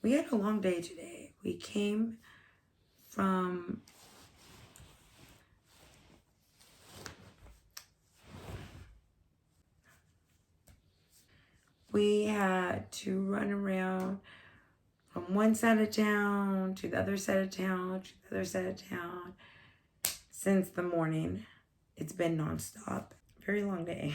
We had a long day today. We came from we had to run around from one side of town to the other side of town to the other side of town since the morning. It's been nonstop. Very long day.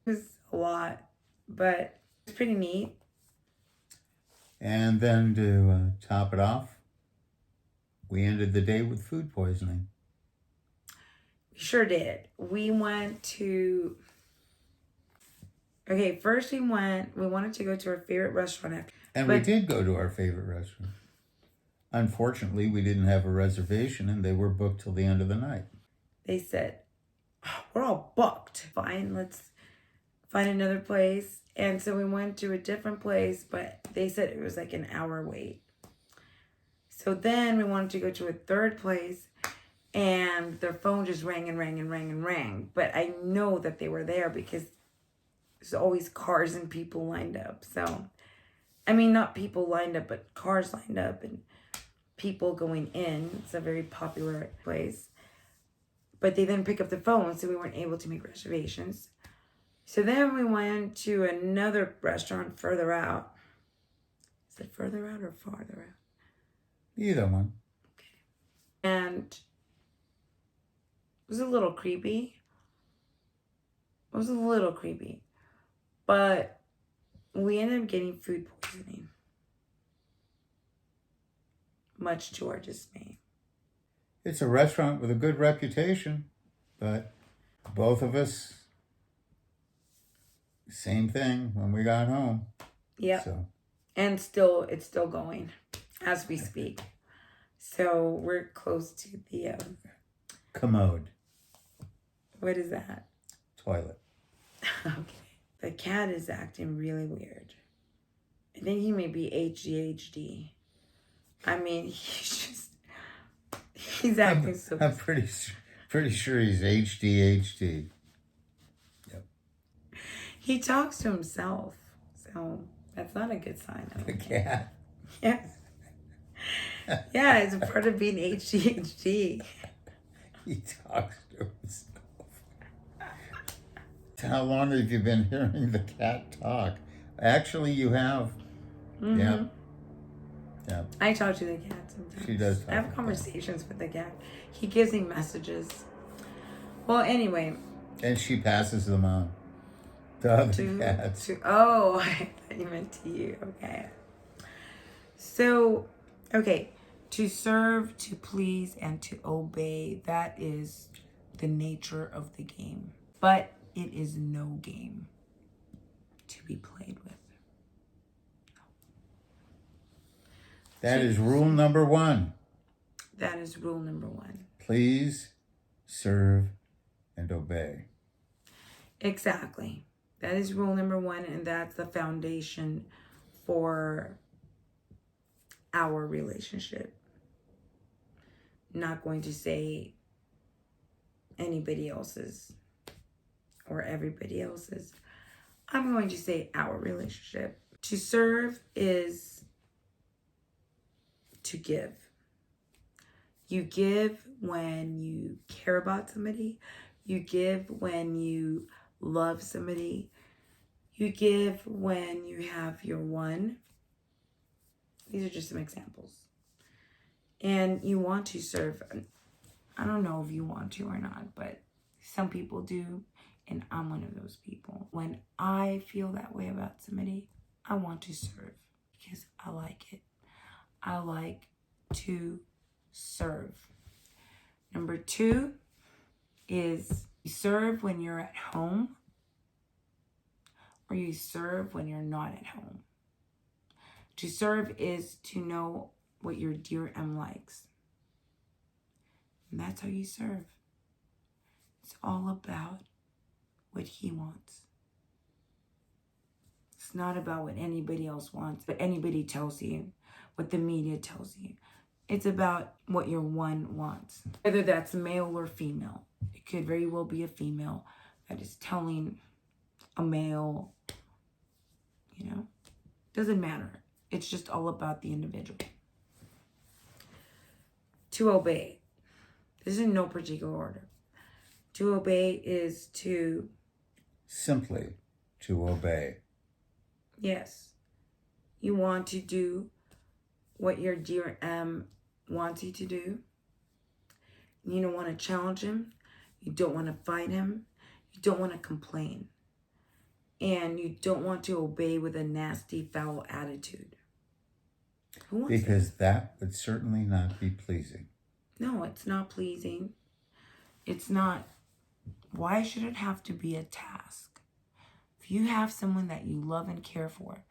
It was a lot, but it's pretty neat. And then to top it off, we ended the day with food poisoning. We sure did. We went to... Okay, first we wanted to go to our favorite restaurant after. And we did go to our favorite restaurant. Unfortunately, we didn't have a reservation and they were booked till the end of the night. They said, oh, we're all booked. Fine, let's find another place. And so we went to a different place, but they said it was like an hour wait. So then we wanted to go to a third place and their phone just rang and rang and rang and rang. But I know that they were there because there's always cars and people lined up. So, I mean, not people lined up, but cars lined up and people going in. It's a very popular place. But they didn't pick up the phone, so we weren't able to make reservations. So then we went to another restaurant further out. Is it further out or farther out? Either one. Okay. And it was a little creepy. But we ended up getting food poisoning. Much to our dismay. It's a restaurant with a good reputation, but both of us, same thing when we got home. Yep. So. And it's still going as we speak. So we're close to the... commode. What is that? Toilet. Okay. The cat is acting really weird. I think he may be ADHD. I mean, he's acting so... I'm pretty sure he's HDHD. Yep. He talks to himself, so that's not a good sign. The cat? Yes. Yeah, it's a part of being ADHD. He talks to himself. How long have you been hearing the cat talk? Actually, you have. Mm-hmm. Yeah. Yeah. I talk to the cat sometimes. She does talk. I have conversations with the cat. He gives me messages. Well, anyway. And she passes them on to other cats. Oh, I thought you meant to you. Okay. So, okay. To serve, to please, and to obey. That is the nature of the game. But it is no game to be played with. That is rule number 1. That is rule number 1. Please, serve, and obey. Exactly. That is rule number 1, and that's the foundation for our relationship. Not going to say anybody else's or everybody else's. I'm going to say our relationship. To serve is to give. You give when you care about somebody. You give when you love somebody. You give when you have your one. These are just some examples. And you want to serve. I don't know if you want to or not, but some people do. And I'm one of those people. When I feel that way about somebody, I want to serve because I like it. I like to serve. Number 2 is you serve when you're at home or you serve when you're not at home. To serve is to know what your dear M likes. And that's how you serve. It's all about what he wants. It's not about what anybody else wants, what anybody tells you, what the media tells you. It's about what your one wants. Whether that's male or female. It could very well be a female that is telling a male, doesn't matter. It's just all about the individual. To obey. This is in no particular order. To obey is to... Simply to obey. Yes. You want to do what your dear M wants you to do. You don't want to challenge him. You don't want to fight him. You don't want to complain. And you don't want to obey with a nasty, foul attitude. Who wants Because that would certainly not be pleasing. No, it's not pleasing. It's not. Why should it have to be a task? If you have someone that you love and care for,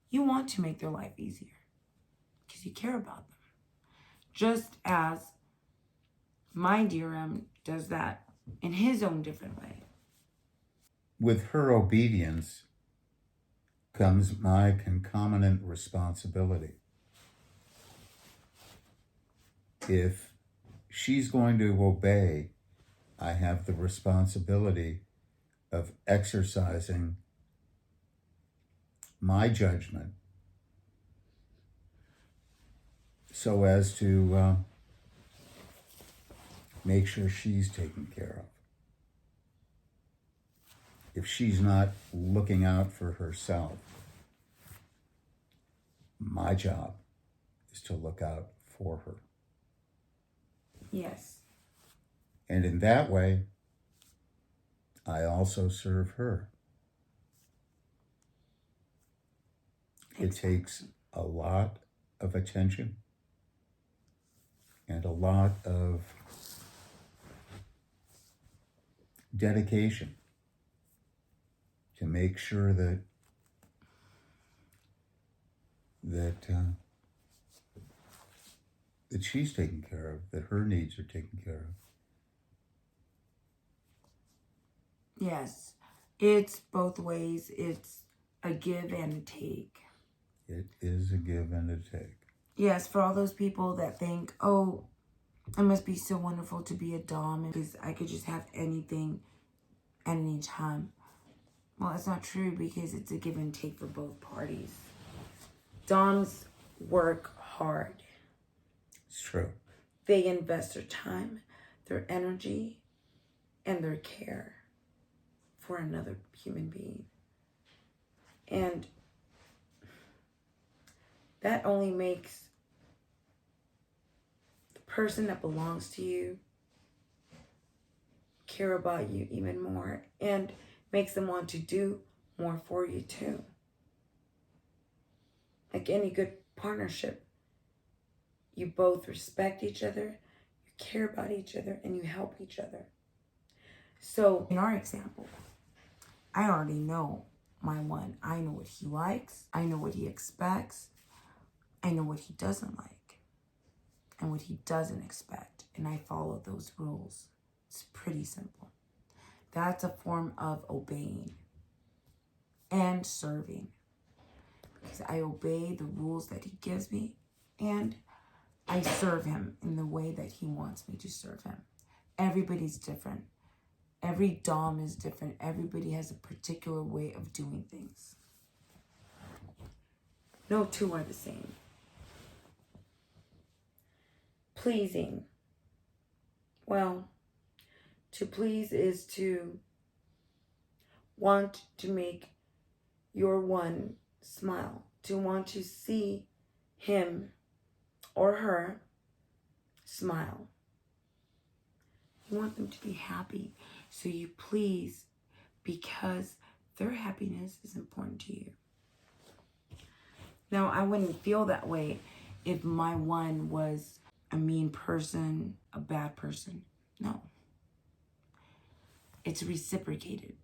you want to make their life easier because you care about them. Just as my dear M does that in his own different way. With her obedience comes my concomitant responsibility. If she's going to obey, I have the responsibility of exercising my judgment so as to make sure she's taken care of. If she's not looking out for herself, my job is to look out for her. Yes. And in that way, I also serve her. It takes a lot of attention and a lot of dedication to make sure that she's taken care of, that her needs are taken care of. Yes. It's both ways. It's a give and a take. It is a give and a take. Yes, for all those people that think, oh, it must be so wonderful to be a dom because I could just have anything at any time. Well, it's not true because it's a give and take for both parties. Doms work hard. It's true. They invest their time, their energy, and their care for another human being. And that only makes the person that belongs to you care about you even more and makes them want to do more for you too. Like any good partnership, you both respect each other, you care about each other, and you help each other. So in our example, I already know my one. I know what he likes. I know what he expects. I know what he doesn't like and what he doesn't expect. And I follow those rules. It's pretty simple. That's a form of obeying and serving. Because I obey the rules that he gives me and I serve him in the way that he wants me to serve him. Everybody's different. Every dom is different. Everybody has a particular way of doing things. No two are the same. Pleasing. Well, to please is to want to make your one smile, to want to see him or her smile. You want them to be happy, so you please because their happiness is important to you. Now, I wouldn't feel that way if my one was a mean person, a bad person. No. It's reciprocated.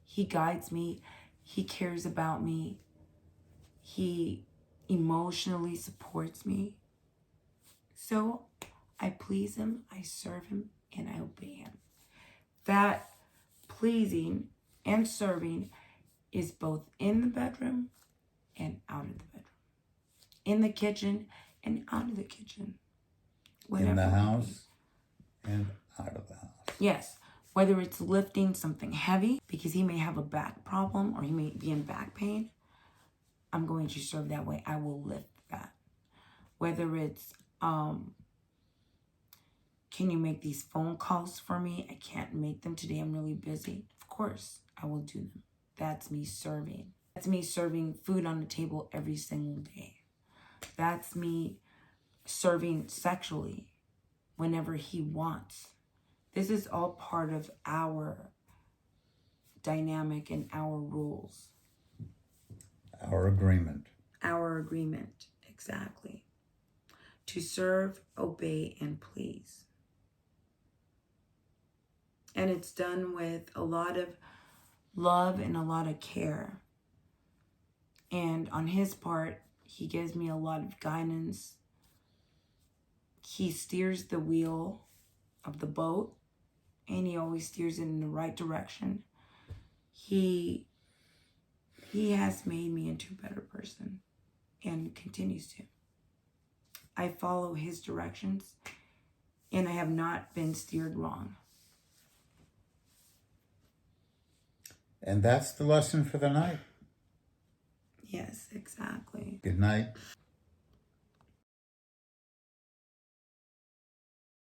He guides me. He cares about me. He emotionally supports me. So I please him, I serve him, and I obey him. That pleasing and serving is both in the bedroom and out of the bedroom. In the kitchen and out of the kitchen. In the house and out of the house. Yes. Whether it's lifting something heavy because he may have a back problem or he may be in back pain, I'm going to serve that way. I will lift that. Whether it's, can you make these phone calls for me? I can't make them today. I'm really busy. Of course, I will do them. That's me serving. That's me serving food on the table every single day. That's me serving sexually whenever he wants. This is all part of our dynamic and our rules. Our agreement. Our agreement, exactly. To serve, obey, and please. And it's done with a lot of love and a lot of care. And on his part, he gives me a lot of guidance. He steers the wheel of the boat, and he always steers it in the right direction. He has made me into a better person and continues to. I follow his directions, and I have not been steered wrong. And that's the lesson for the night. Yes, exactly. Good night.